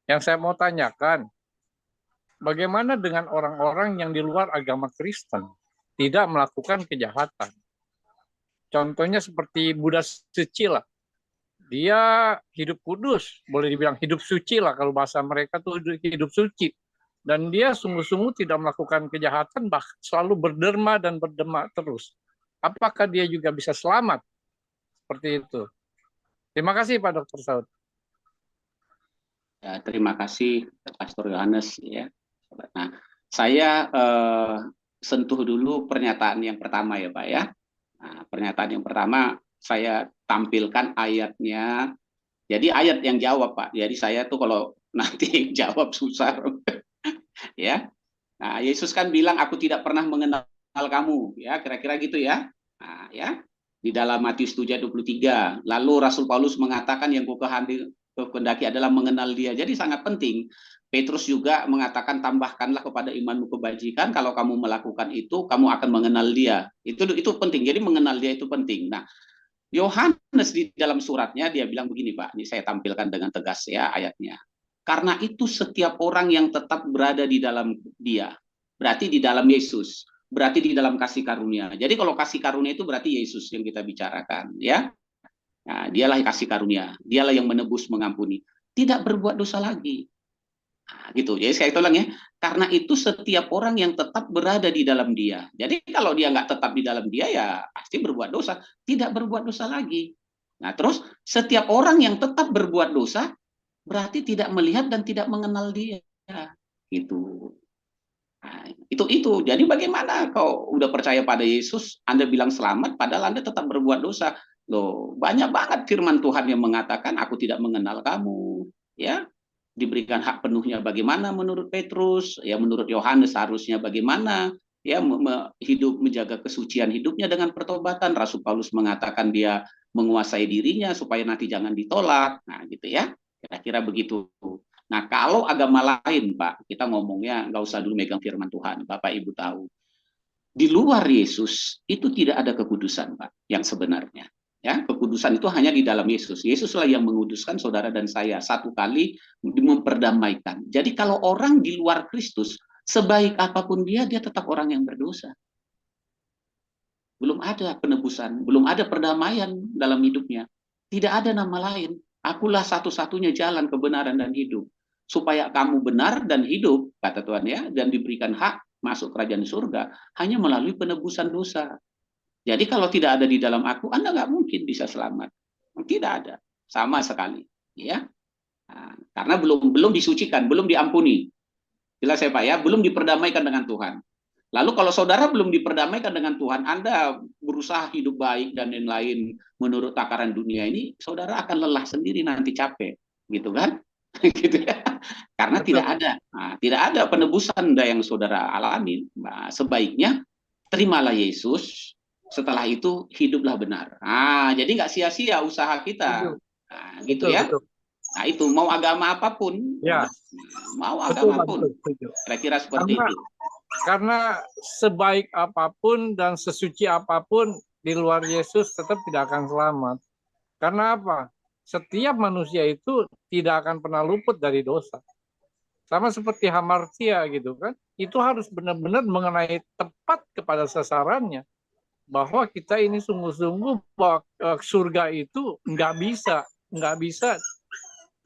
Yang saya mau tanyakan, bagaimana dengan orang-orang yang di luar agama Kristen tidak melakukan kejahatan? Contohnya seperti Buddha suci lah. Dia hidup kudus, boleh dibilang hidup suci lah kalau bahasa mereka tuh hidup suci. Dan dia sungguh-sungguh tidak melakukan kejahatan, bahkan selalu berderma dan berdemak terus. Apakah dia juga bisa selamat? Seperti itu. Terima kasih Pak Dr. Saud. Ya, terima kasih Pastor Yohanes ya. Nah, saya sentuh dulu pernyataan yang pertama ya Pak ya. Nah, pernyataan yang pertama saya tampilkan ayatnya. Jadi ayat yang jawab Pak. Jadi saya tuh kalau nanti jawab susah ya. Nah, Yesus kan bilang aku tidak pernah mengenal kamu ya, kira-kira gitu ya. Nah, ya. Di dalam Matius 7:23. Lalu Rasul Paulus mengatakan yang kehendaki adalah mengenal dia. Jadi sangat penting. Petrus juga mengatakan tambahkanlah kepada imanmu kebajikan, kalau kamu melakukan itu kamu akan mengenal dia. Itu penting. Jadi mengenal dia itu penting. Nah, Yohanes di dalam suratnya dia bilang begini Pak, ini saya tampilkan dengan tegas ya ayatnya. Karena itu setiap orang yang tetap berada di dalam dia, berarti di dalam Yesus, berarti di dalam kasih karunia. Jadi kalau kasih karunia itu berarti Yesus yang kita bicarakan ya. Nah, dialah yang kasih karunia, dialah yang menebus, mengampuni, tidak berbuat dosa lagi. Nah, gitu. Jadi saya ulang ya, karena itu setiap orang yang tetap berada di dalam dia. Jadi kalau dia nggak tetap di dalam dia ya pasti berbuat dosa, tidak berbuat dosa lagi. Nah terus setiap orang yang tetap berbuat dosa berarti tidak melihat dan tidak mengenal dia. Gitu. Nah, itu. Jadi bagaimana kau udah percaya pada Yesus, Anda bilang selamat, padahal Anda tetap berbuat dosa. Loh, banyak banget firman Tuhan yang mengatakan aku tidak mengenal kamu. Ya, diberikan hak penuhnya bagaimana menurut Petrus, ya menurut Yohanes harusnya bagaimana, ya hidup menjaga kesucian hidupnya dengan pertobatan. Rasul Paulus mengatakan dia menguasai dirinya supaya nanti jangan ditolak. Nah, gitu ya. Kira-kira begitu. Nah, kalau agama lain, Pak, kita ngomongnya nggak usah dulu megang firman Tuhan. Bapak Ibu tahu, di luar Yesus itu tidak ada kekudusan, Pak, yang sebenarnya. Ya, kekudusan itu hanya di dalam Yesus. Yesuslah yang menguduskan saudara dan saya satu kali memperdamaikan. Jadi kalau orang di luar Kristus, sebaik apapun dia tetap orang yang berdosa. Belum ada penebusan, belum ada perdamaian dalam hidupnya. Tidak ada nama lain. Akulah satu-satunya jalan kebenaran dan hidup. Supaya kamu benar dan hidup, kata Tuhan ya, dan diberikan hak masuk kerajaan surga, hanya melalui penebusan dosa. Jadi kalau tidak ada di dalam aku, Anda nggak mungkin bisa selamat. Tidak ada, sama sekali, ya. Nah, karena belum disucikan, belum diampuni. Jelas ya Pak ya, belum diperdamaikan dengan Tuhan. Lalu kalau saudara belum diperdamaikan dengan Tuhan, Anda berusaha hidup baik dan lain-lain menurut takaran dunia ini, saudara akan lelah sendiri nanti capek, gitu kan? Gitu ya. Karena tidak ada penebusan yang saudara alami. Nah, sebaiknya terimalah Yesus. Setelah itu hiduplah benar. Nah, jadi nggak sia-sia usaha kita. Nah, gitu ya. Betul. Nah, itu mau agama apapun. Ya. Mau agama apapun. Kira-kira seperti itu. Karena sebaik apapun dan sesuci apapun di luar Yesus tetap tidak akan selamat. Karena apa? Setiap manusia itu tidak akan pernah luput dari dosa. Sama seperti hamartia gitu kan. Itu harus benar-benar mengenai tepat kepada sasarannya. Bahwa kita ini sungguh-sungguh bahwa surga itu nggak bisa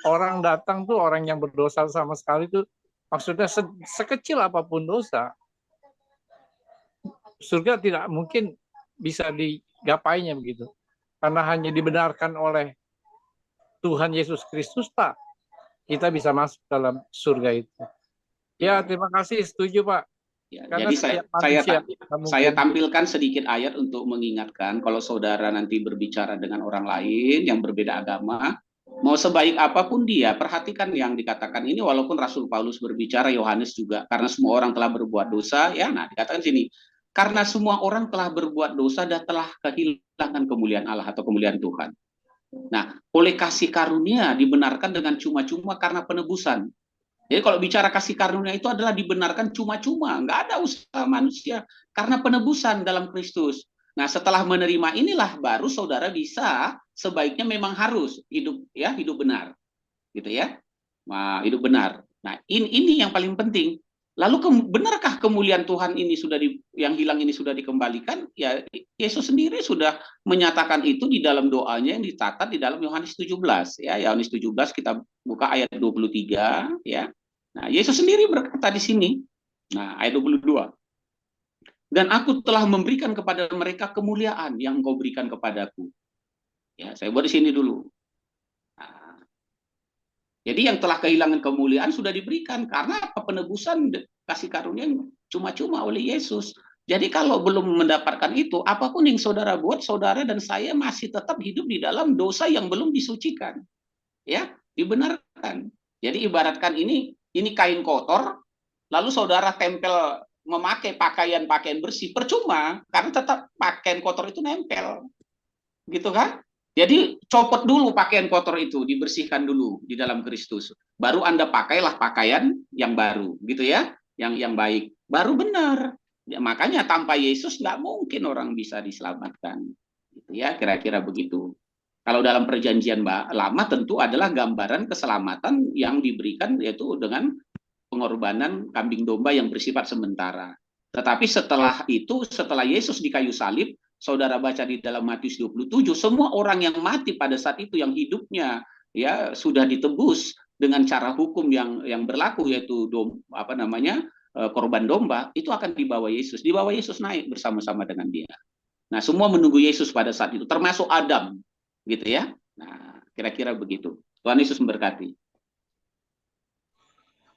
orang datang tuh orang yang berdosa sama sekali tuh, maksudnya sekecil apapun dosa, surga tidak mungkin bisa digapainya begitu, karena hanya dibenarkan oleh Tuhan Yesus Kristus Pak, kita bisa masuk dalam surga itu. Ya, terima kasih, setuju Pak. Ya, jadi saya tampilkan sedikit ayat untuk mengingatkan kalau saudara nanti berbicara dengan orang lain yang berbeda agama, Mau sebaik apapun dia, perhatikan yang dikatakan ini, walaupun Rasul Paulus berbicara, Yohanes juga, karena semua orang telah berbuat dosa, ya, nah dikatakan sini, karena semua orang telah berbuat dosa dan telah kehilangan kemuliaan Allah atau kemuliaan Tuhan. Nah, oleh kasih karunia dibenarkan dengan cuma-cuma karena penebusan. Jadi kalau bicara kasih karunia itu adalah dibenarkan cuma-cuma, nggak ada usaha manusia, karena penebusan dalam Kristus. Nah, setelah menerima inilah baru saudara bisa sebaiknya memang harus hidup benar, gitu ya, hidup benar. Nah, ini yang paling penting. Lalu benarkah kemuliaan Tuhan ini yang hilang ini sudah dikembalikan? Ya, Yesus sendiri sudah menyatakan itu di dalam doanya yang dicatat di dalam Yohanes 17 ya. Yohanes 17 kita buka ayat 23 ya. Nah, Yesus sendiri berkata di sini. Nah, ayat 22. Dan aku telah memberikan kepada mereka kemuliaan yang engkau berikan kepadaku. Ya, saya buat di sini dulu. Nah, jadi yang telah kehilangan kemuliaan sudah diberikan karena penebusan kasih karunia cuma-cuma oleh Yesus. Jadi kalau belum mendapatkan itu, apapun yang saudara buat, saudara dan saya masih tetap hidup di dalam dosa yang belum disucikan. Ya, dibenarkan. Jadi ibaratkan ini kain kotor, lalu saudara tempel memakai pakaian bersih, percuma, karena tetap pakaian kotor itu nempel. Gitu kan? Jadi copot dulu pakaian kotor itu, dibersihkan dulu di dalam Kristus. Baru Anda pakailah pakaian yang baru, gitu ya, yang baik. Baru benar. Ya, makanya tanpa Yesus nggak mungkin orang bisa diselamatkan. Gitu ya, kira-kira begitu. Kalau dalam perjanjian lama tentu adalah gambaran keselamatan yang diberikan yaitu dengan pengorbanan kambing domba yang bersifat sementara. Tetapi setelah itu, setelah Yesus di kayu salib, saudara baca di dalam Matius 27, semua orang yang mati pada saat itu yang hidupnya ya sudah ditebus dengan cara hukum yang berlaku yaitu korban domba, itu akan dibawa Yesus naik bersama-sama dengan dia. Nah, semua menunggu Yesus pada saat itu, termasuk Adam, gitu ya. Nah, kira-kira begitu. Tuhan Yesus memberkati.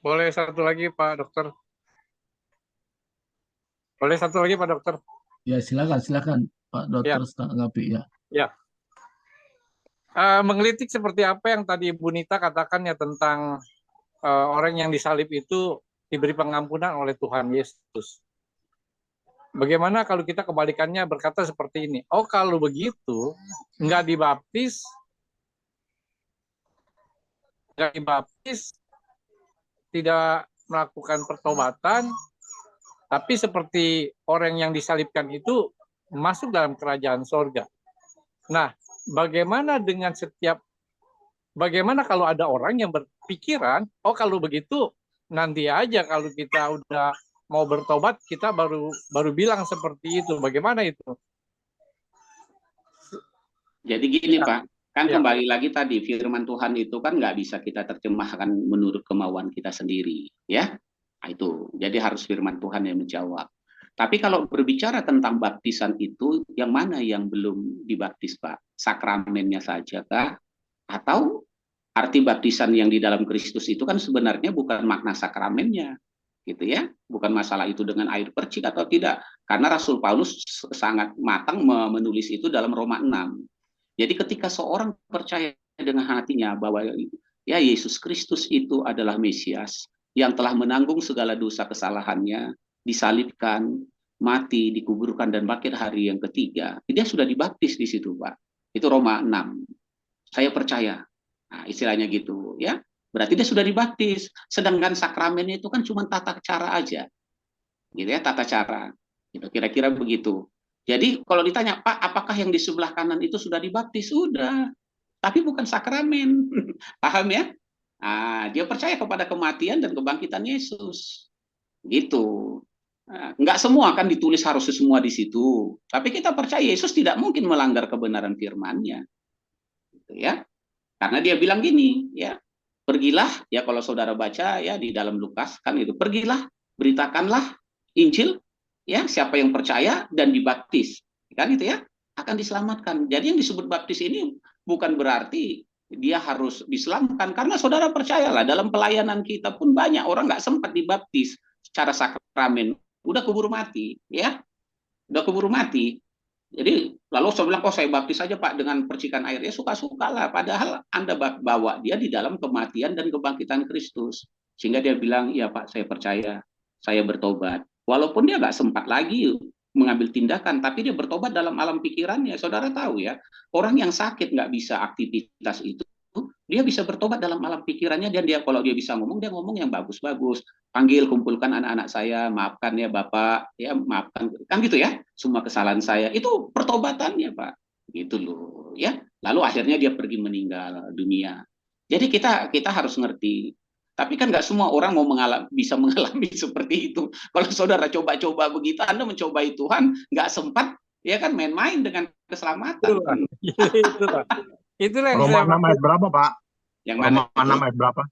Boleh satu lagi Pak Dokter? Boleh satu lagi Pak Dokter? Ya, silakan Pak Dokter tanggapi ya. Ya. Menggelitik seperti apa yang tadi Bu Nita katakan ya tentang orang yang disalib itu diberi pengampunan oleh Tuhan Yesus. Bagaimana kalau kita kebalikannya berkata seperti ini? Oh, kalau begitu nggak dibaptis, tidak melakukan pertobatan, tapi seperti orang yang disalibkan itu masuk dalam kerajaan sorga. Nah, bagaimana kalau ada orang yang berpikiran, oh kalau begitu nanti aja kalau kita udah mau bertobat kita baru bilang seperti itu. Bagaimana itu? Jadi gini Pak, kan kembali lagi tadi firman Tuhan itu kan nggak bisa kita terjemahkan menurut kemauan kita sendiri, ya. Nah, itu. Jadi harus firman Tuhan yang menjawab. Tapi kalau berbicara tentang baptisan itu, yang mana yang belum dibaptis Pak? Sakramennya saja kah? Atau arti baptisan yang di dalam Kristus itu kan sebenarnya bukan makna sakramennya, gitu ya, bukan masalah itu dengan air percik atau tidak, karena Rasul Paulus sangat matang menulis itu dalam Roma 6. Jadi ketika seorang percaya dengan hatinya bahwa ya Yesus Kristus itu adalah Mesias yang telah menanggung segala dosa kesalahannya, disalibkan, mati, dikuburkan dan bangkit hari yang ketiga, dia sudah dibaptis di situ Pak. Itu Roma 6. Saya percaya. Nah, istilahnya gitu ya. Berarti dia sudah dibaptis. Sedangkan sakramennya itu kan cuma tata cara aja. Gitu ya, tata cara. Gitu, kira-kira begitu. Jadi kalau ditanya, Pak, apakah yang di sebelah kanan itu sudah dibaptis? Sudah. Tapi bukan sakramen. Paham ya? Nah, dia percaya kepada kematian dan kebangkitan Yesus. Gitu. Nah, enggak semua kan ditulis harus semua di situ. Tapi kita percaya Yesus tidak mungkin melanggar kebenaran firman-Nya. Gitu ya. Karena dia bilang gini, ya. Pergilah, ya kalau saudara baca ya di dalam Lukas kan itu, pergilah, beritakanlah Injil, ya siapa yang percaya dan dibaptis, kan itu ya akan diselamatkan. Jadi yang disebut baptis ini bukan berarti dia harus diselamatkan, karena saudara percayalah dalam pelayanan kita pun banyak orang nggak sempat dibaptis secara sakramen, udah keburu mati, ya, udah keburu mati. Jadi lalu saya bilang, kok saya baptis saja Pak dengan percikan air. Ya suka-suka lah. Padahal Anda bawa dia di dalam kematian dan kebangkitan Kristus. Sehingga dia bilang, ya Pak saya percaya, saya bertobat. Walaupun dia nggak sempat lagi mengambil tindakan, tapi dia bertobat dalam alam pikirannya. Saudara tahu ya, orang yang sakit nggak bisa aktivitas itu, dia bisa bertobat dalam alam pikirannya, dan dia kalau dia bisa ngomong, dia ngomong yang bagus-bagus. Panggil, kumpulkan anak-anak saya, maafkan ya Bapak, ya maafkan, kan gitu ya, semua kesalahan saya. Itu pertobatannya Pak, gitu loh ya. Lalu akhirnya dia pergi meninggal dunia. Jadi kita harus ngerti. Tapi kan nggak semua orang mau bisa mengalami seperti itu. Kalau saudara coba-coba begitu, Anda mencobai Tuhan, nggak sempat, ya kan main-main dengan keselamatan. Itulah. Itulah yang Roma saya 6 ayat berapa, Pak? Yang mana Roma 6 ayat berapa?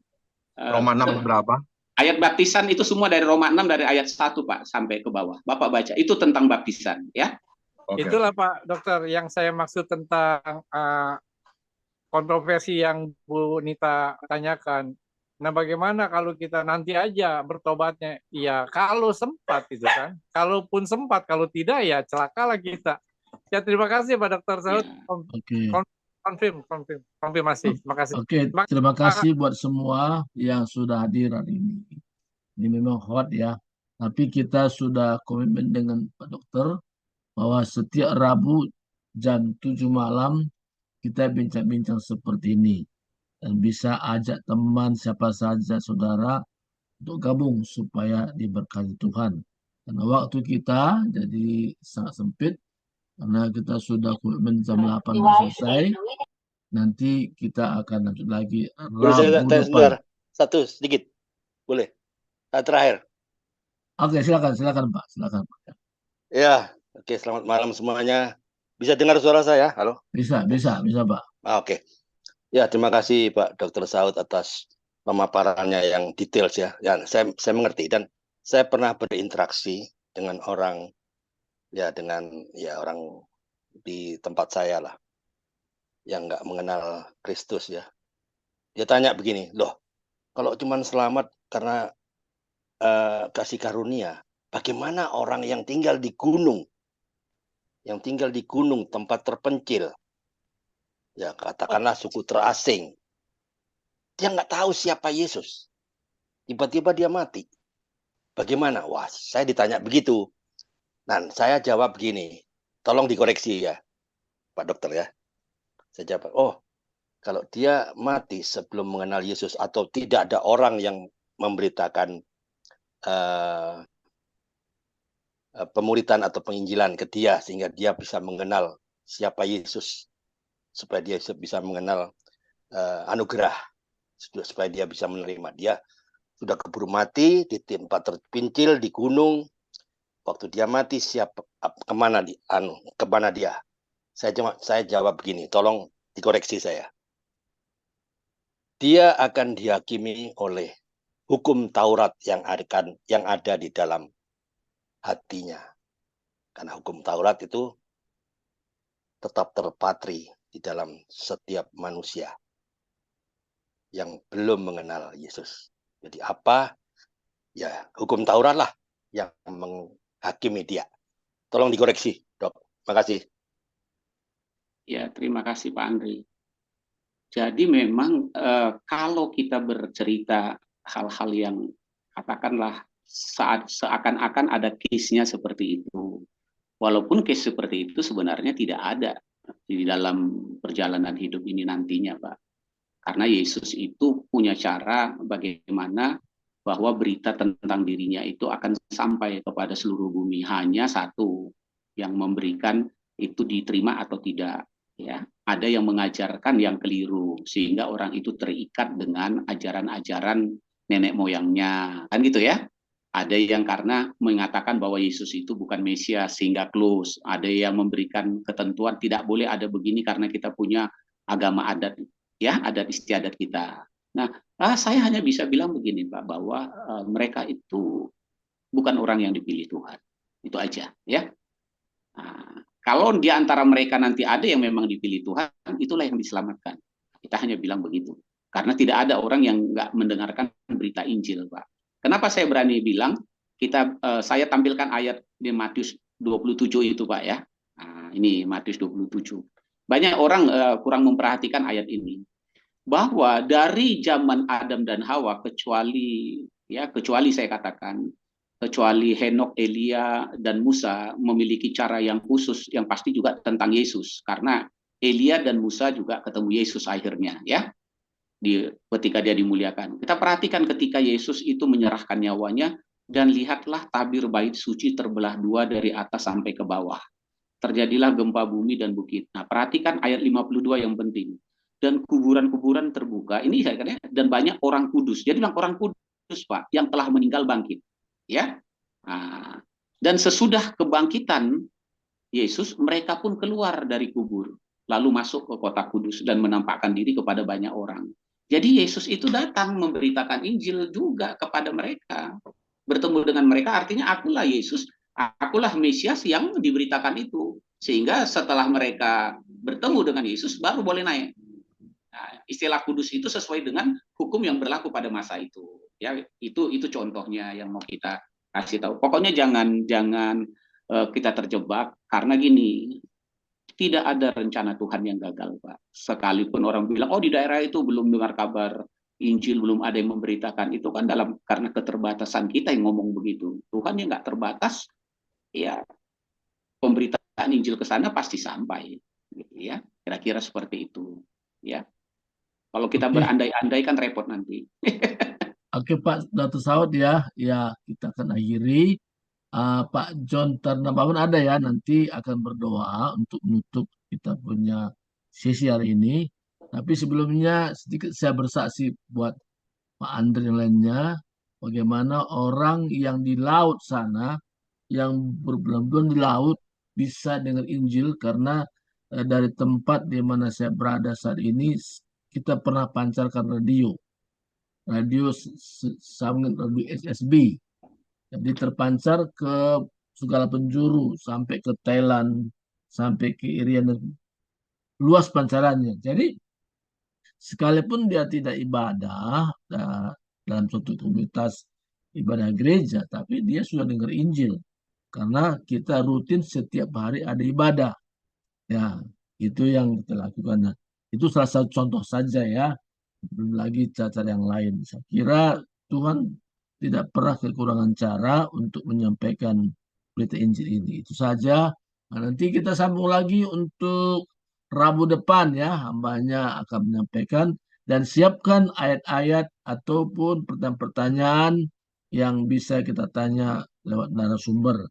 Roma 6 ayat berapa? Ayat baptisan itu semua dari Roma 6 dari ayat 1 Pak sampai ke bawah. Bapak baca, itu tentang baptisan ya. Oke. Itulah Pak Dokter yang saya maksud tentang kontroversi yang Bu Nita tanyakan. Nah, bagaimana kalau kita nanti aja bertobatnya? Ya, kalau sempat itu kan. Kalaupun sempat, kalau tidak ya celakalah kita. Ya, terima kasih Pak Dokter Saud. Oke. Konfirmasi. Terima kasih. Oke, terima kasih buat semua yang sudah hadir hari ini. Ini memang hot ya. Tapi kita sudah komitmen dengan Pak Dokter bahwa setiap Rabu jam 7 malam kita bincang-bincang seperti ini. Dan bisa ajak teman siapa saja saudara untuk gabung supaya diberkati Tuhan. Karena waktu kita jadi sangat sempit. Karena kita sudah komitmen jam 8 selesai. Nanti kita akan lanjut lagi Boleh saya Rabu tanya depan. sebentar? Satu sedikit. Boleh? Terakhir. Oke, silakan Pak. Silakan Pak. Ya, oke, selamat malam semuanya. Bisa dengar suara saya? Halo? Bisa Pak. Oke. Ya, terima kasih Pak Dr. Saud atas pemaparannya yang details ya. Ya, saya mengerti, dan saya pernah berinteraksi dengan orang orang di tempat saya lah, yang nggak mengenal Kristus ya. Dia tanya begini, loh, kalau cuma selamat karena kasih karunia, bagaimana orang yang tinggal di gunung, tempat terpencil, ya katakanlah suku terasing, dia nggak tahu siapa Yesus, tiba-tiba dia mati, bagaimana? Wah, saya ditanya begitu. Nah, saya jawab begini, tolong dikoreksi ya Pak Dokter ya. Saya jawab, oh, kalau dia mati sebelum mengenal Yesus, atau tidak ada orang yang memberitakan pemuritan atau penginjilan ke dia sehingga dia bisa mengenal siapa Yesus, supaya dia bisa mengenal anugerah, supaya dia bisa menerima. Dia sudah keburu mati di tempat terpencil di gunung. Waktu dia mati, kemana dia? Saya jawab begini, tolong dikoreksi saya. Dia akan dihakimi oleh hukum Taurat yang ada di dalam hatinya. Karena hukum Taurat itu tetap terpatri di dalam setiap manusia yang belum mengenal Yesus. Jadi apa? Ya, hukum Taurat lah yang menghakimi dia. Tolong dikoreksi, Dok. Makasih. Ya, terima kasih Pak Andri. Jadi memang kalau kita bercerita hal-hal yang katakanlah seakan-akan ada case-nya seperti itu. Walaupun case seperti itu sebenarnya tidak ada di dalam perjalanan hidup ini nantinya, Pak. Karena Yesus itu punya cara bagaimana bahwa berita tentang dirinya itu akan sampai kepada seluruh bumi. Hanya satu yang memberikan itu diterima atau tidak. Ya, ada yang mengajarkan yang keliru sehingga orang itu terikat dengan ajaran-ajaran nenek moyangnya, kan gitu ya. Ada yang karena mengatakan bahwa Yesus itu bukan Mesias sehingga close. Ada yang memberikan ketentuan tidak boleh ada begini karena kita punya agama adat, ya, adat istiadat kita. Nah, saya hanya bisa bilang begini Pak, bahwa mereka itu bukan orang yang dipilih Tuhan. Itu aja, ya. Nah, kalau di antara mereka nanti ada yang memang dipilih Tuhan, itulah yang diselamatkan. Kita hanya bilang begitu. Karena tidak ada orang yang nggak mendengarkan berita Injil, Pak. Kenapa saya berani bilang? Saya tampilkan ayat di Matius 27 itu, Pak ya. Nah, ini Matius 27. Banyak orang kurang memperhatikan ayat ini. Bahwa dari zaman Adam dan Hawa kecuali saya katakan kecuali Henok, Elia dan Musa memiliki cara yang khusus yang pasti juga tentang Yesus, karena Elia dan Musa juga ketemu Yesus akhirnya ya ketika dia dimuliakan. Kita perhatikan ketika Yesus itu menyerahkan nyawanya dan lihatlah tabir bait suci terbelah dua dari atas sampai ke bawah. Terjadilah gempa bumi dan bukit. Nah, perhatikan ayat 52 yang penting. Dan kuburan-kuburan terbuka. Ini saya katakan dan banyak orang kudus. Jadi bilang orang kudus, Pak, yang telah meninggal bangkit. Ya. Nah, dan sesudah kebangkitan Yesus, mereka pun keluar dari kubur, lalu masuk ke kota kudus dan menampakkan diri kepada banyak orang. Jadi Yesus itu datang memberitakan Injil juga kepada mereka. Bertemu dengan mereka artinya akulah Yesus, akulah Mesias yang diberitakan itu. Sehingga setelah mereka bertemu dengan Yesus baru boleh naik. Nah, istilah kudus itu sesuai dengan hukum yang berlaku pada masa itu. Ya, itu contohnya yang mau kita kasih tahu. Pokoknya jangan kita terjebak karena gini, tidak ada rencana Tuhan yang gagal, Pak. Sekalipun orang bilang, oh di daerah itu belum dengar kabar Injil, belum ada yang memberitakan, itu kan karena keterbatasan kita yang ngomong begitu. Tuhan yang nggak terbatas, ya pemberitaan Injil ke sana pasti sampai, gitu ya. Kira-kira seperti itu, ya. Kalau kita berandai-andai kan repot nanti. Oke Pak Dr. Saud ya kita akan akhiri. Pak John Tarnabawan ada ya nanti akan berdoa untuk menutup kita punya sesi hari ini. Tapi sebelumnya sedikit saya bersaksi buat Pak Andre yang lainnya, bagaimana orang yang di laut sana, yang berbulan-bulan di laut bisa dengar Injil karena dari tempat di mana saya berada saat ini kita pernah pancarkan radio sambungan radio SSB. Jadi terpancar ke segala penjuru sampai ke Thailand, sampai ke Irian, luas pancarannya. Jadi sekalipun dia tidak ibadah dalam suatu komunitas ibadah gereja, tapi dia sudah dengar Injil. Karena kita rutin setiap hari ada ibadah. Ya, itu yang kita lakukan. Nah, itu salah satu contoh saja ya. Belum lagi cara yang lain. Saya kira Tuhan tidak pernah kekurangan cara untuk menyampaikan berita Injil ini. Itu saja. Nah, nanti kita sambung lagi untuk Rabu depan ya. Hambanya akan menyampaikan dan siapkan ayat-ayat ataupun pertanyaan-pertanyaan yang bisa kita tanya lewat narasumber.